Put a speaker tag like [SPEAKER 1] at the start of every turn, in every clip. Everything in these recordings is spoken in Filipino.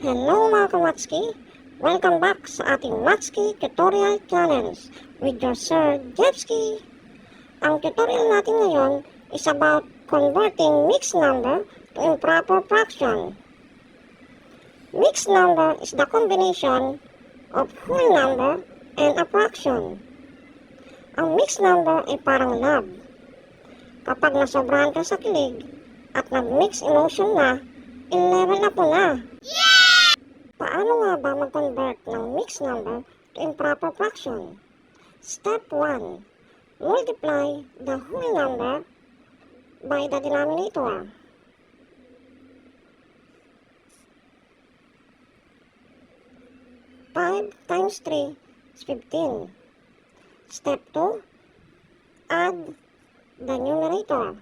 [SPEAKER 1] Hello mga kamatski! Welcome back sa ating Matski Tutorial Channels with your Sir Jeffski. Ang tutorial natin ngayon is about converting mixed number to improper fraction. Mixed number is the combination of whole number and a fraction. Ang mixed number ay parang love. Kapag nasobrahan ka sa kilig at nag-mix emotion na, in-level up mo na. Paano nga ba mag-convert ng mixed number to improper fraction? Step 1. Multiply the whole number by the denominator. Five times 3 is 15. Step 2. Add the numerator.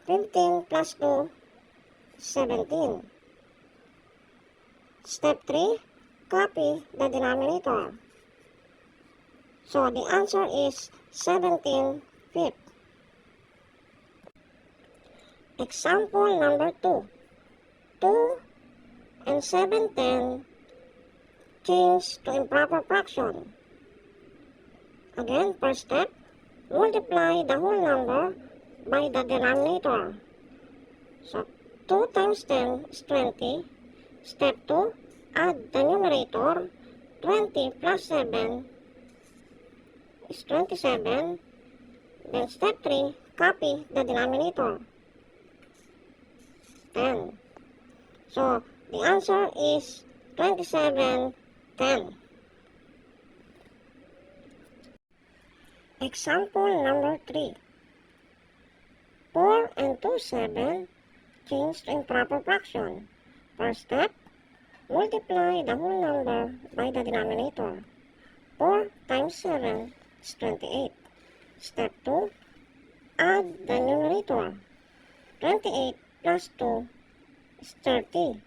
[SPEAKER 1] 15 plus 2 is 17. Step 3, copy the denominator. So the answer is 17 fifths. Example number 2. 2 and 7/10 change to improper fraction. Again, first step, multiply the whole number by the denominator. So 2 times 10 is 20. Step 2, add the numerator. 20 plus 7 is 27. Then step 3, copy the denominator. 10. So, the answer is 27/10. Example number 3. 4 and 2/7 change to improper fraction. First step, multiply the whole number by the denominator. 4 times 7 is 28. Step 2, add the numerator. 28 plus 2 is 30.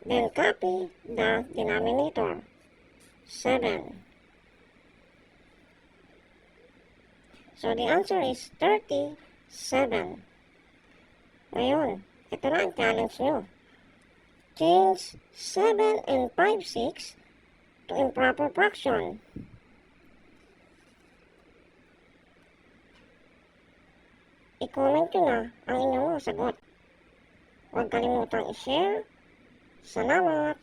[SPEAKER 1] Then copy the denominator. 7. So the answer is 37. Ngayon, ito na ang challenge nyo. Change 7 and 5/6 to improper fraction. I-comment nyo na ang inyong sagot. Huwag kalimutang i-share. Salamat!